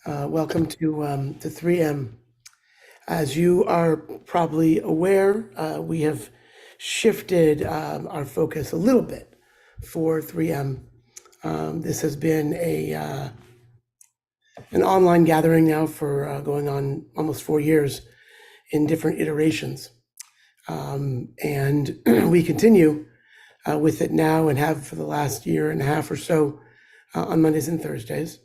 Welcome to 3M. As you are probably aware, we have shifted our focus a little bit for 3M. This has been an online gathering now for going on almost 4 years in different iterations. And we continue with it now and have for the last year and a half or so on Mondays and Thursdays.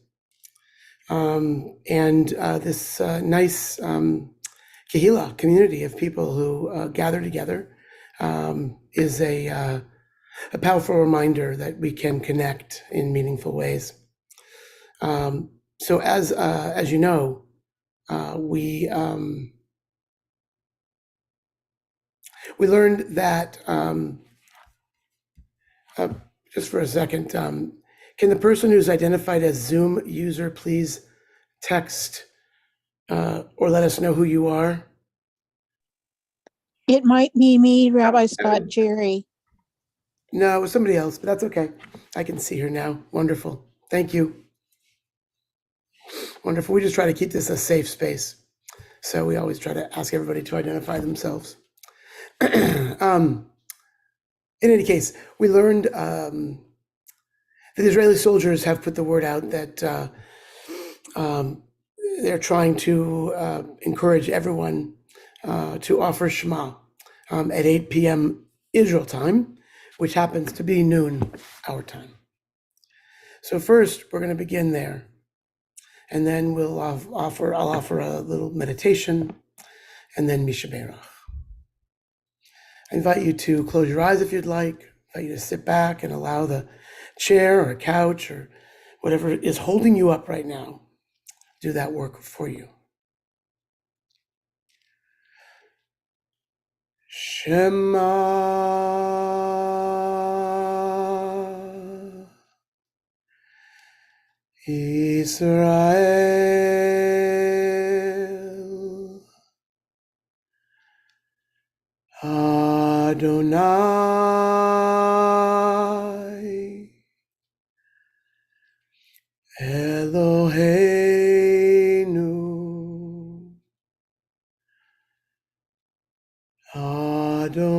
And this nice Kehila community of people who gather together is a powerful reminder that we can connect in meaningful ways. So as you know, we learned that just for a second, can the person who's identified as Zoom user please text or let us know who you are? It might be me, Rabbi Scott Jerry. No, it was somebody else, but that's okay. I can see her now. Wonderful. Thank you. Wonderful. We just try to keep this a safe space. So we always try to ask everybody to identify themselves. In any case, we learned that Israeli soldiers have put the word out that they're trying to encourage everyone to offer Shema at 8 p.m. Israel time, which happens to be noon our time. So first, we're going to begin there, and then I'll offer a little meditation, and then Misha Berach. I invite you to close your eyes if you'd like. I invite you to sit back and allow the chair or a couch or whatever is holding you up right now do that work for you. Shema Israel Adonai Eloheinu Adonai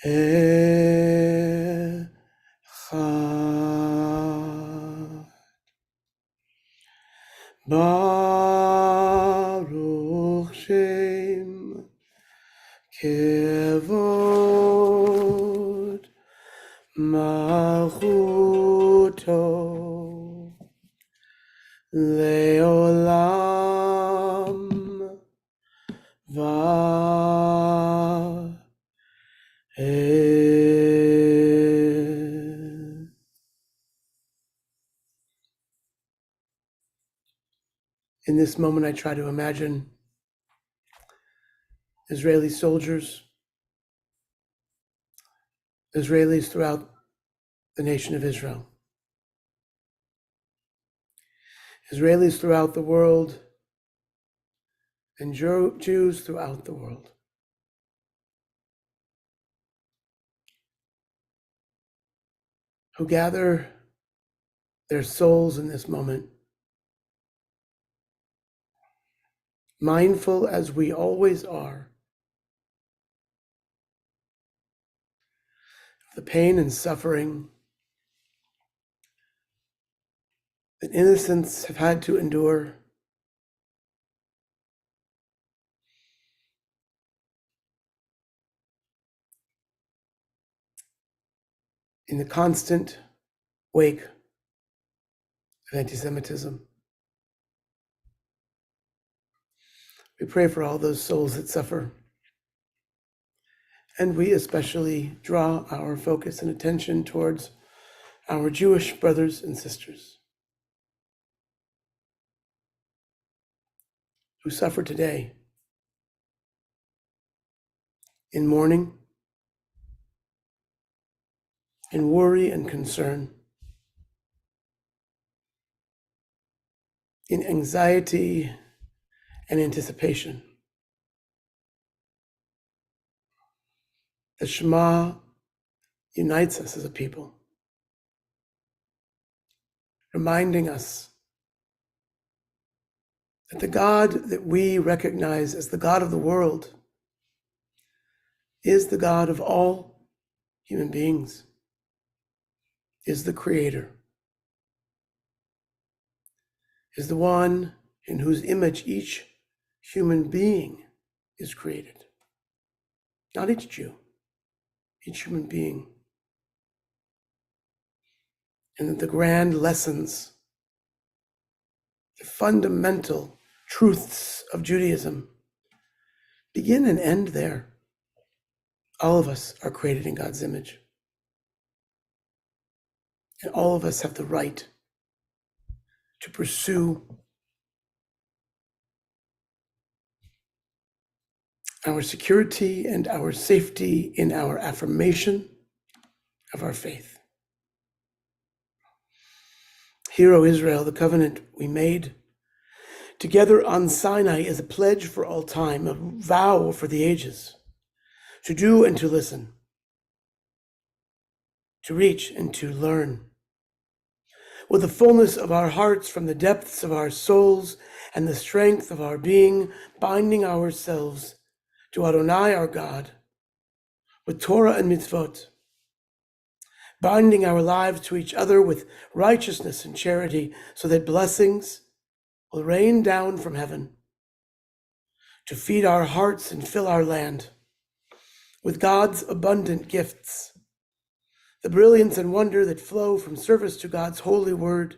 Echad. Baruch Shem Kevod Malchuto Leolam Va'ed. In this moment, I try to imagine Israeli soldiers, Israelis throughout the nation of Israel, Israelis throughout the world, and Jews throughout the world. Who gather their souls in this moment, mindful as we always are of the pain and suffering that innocents have had to endure, in the constant wake of anti-Semitism. We pray for all those souls that suffer. And we especially draw our focus and attention towards our Jewish brothers and sisters who suffer today in mourning, in worry and concern, in anxiety and anticipation. The Shema unites us as a people. reminding us that the God that we recognize as the God of the world is the God of all human beings, is the Creator, is the one in whose image each human being is created. Not each Jew, each human being. And that the grand lessons, the fundamental truths of Judaism begin and end there. All of us are created in God's image. And all of us have the right to pursue our security and our safety in our affirmation of our faith. Hear, O Israel, the covenant we made together on Sinai is a pledge for all time, a vow for the ages, to do and to listen, to reach and to learn. With the fullness of our hearts, from the depths of our souls and the strength of our being, binding ourselves to Adonai our God, with Torah and mitzvot, binding our lives to each other with righteousness and charity, so that blessings will rain down from heaven to feed our hearts and fill our land with God's abundant gifts, the brilliance and wonder that flow from service to God's holy word,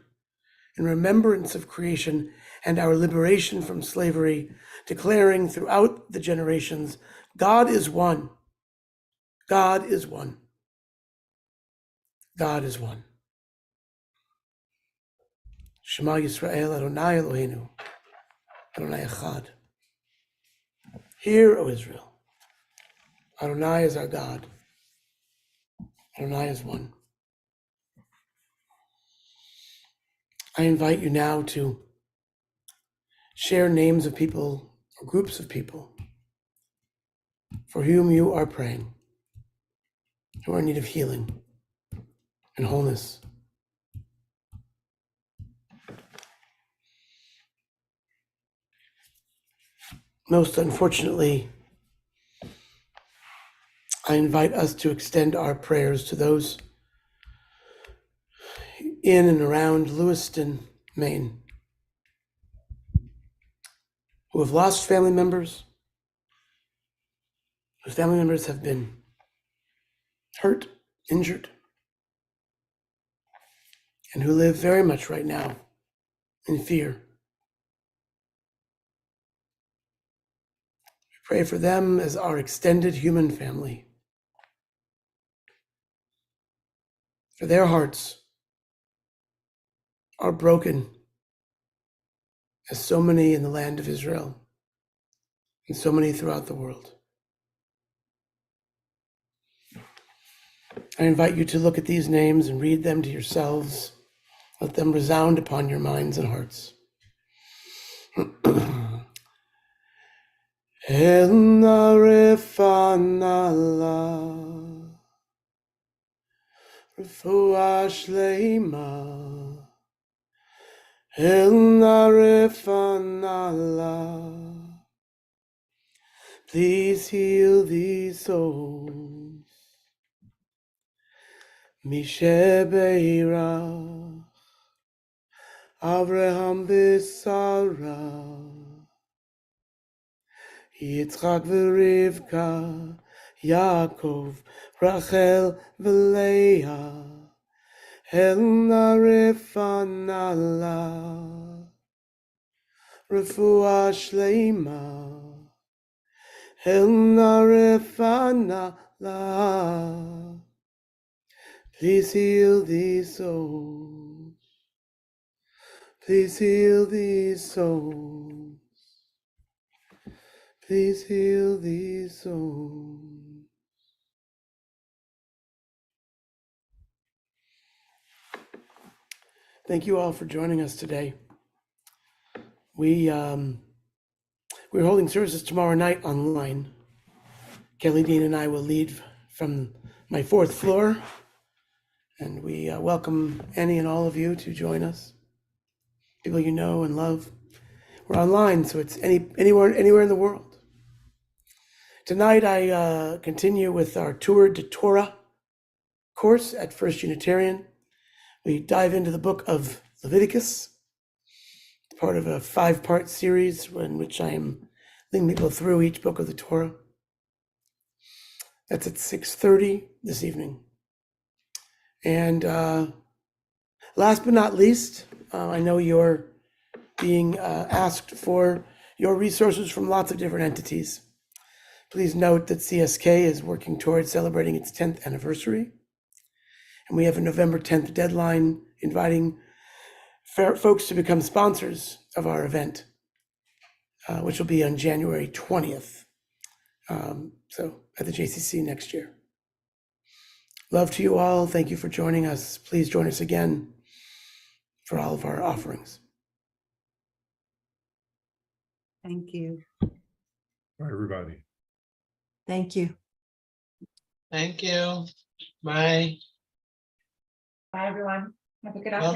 in remembrance of creation and our liberation from slavery, declaring throughout the generations, God is one, God is one, God is one. Shema Yisrael, Adonai Eloheinu, Adonai Echad. Hear, O Israel, Adonai is our God, Adonai is one. I invite you now to share names of people or groups of people for whom you are praying, who are in need of healing and wholeness. Most unfortunately, I invite us to extend our prayers to those in and around Lewiston, Maine, who have lost family members, whose family members have been hurt, injured, and who live very much right now in fear. We pray for them as our extended human family, for their hearts are broken, as so many in the land of Israel and so many throughout the world. I invite you to look at these names and read them to yourselves. Let them resound upon your minds and hearts. Elna refanala, refuah shleima. Elna refanala, please heal these souls. Mishebeira, Avraham Bisara, Yitzchak v'Rivka, Yaakov, Rachel v'Leah, Helna refanala, refuah shleima, Helna refanala, please heal these souls, please heal these souls, please heal these souls. Thank you all for joining us today. We're holding services tomorrow night online. Kelly Dean and I will lead from my fourth floor, and we welcome any and all of you to join us. people you know and love. We're online, so it's anywhere in the world. Tonight I continue with our Tour de Torah course at First Unitarian. We dive into the book of Leviticus, part of a 5-part series in which I am leading people through each book of the Torah. That's at 6:30 this evening. And last but not least, I know you're being asked for your resources from lots of different entities. Please note that CSK is working towards celebrating its 10th anniversary. And we have a November 10th deadline inviting folks to become sponsors of our event, which will be on January 20th. So at the JCC next year. Love to you all. Thank you for joining us. Please join us again for all of our offerings. Thank you. Bye, everybody. Thank you. Thank you. Bye. Bye, everyone. Have a good Bye-bye. afternoon.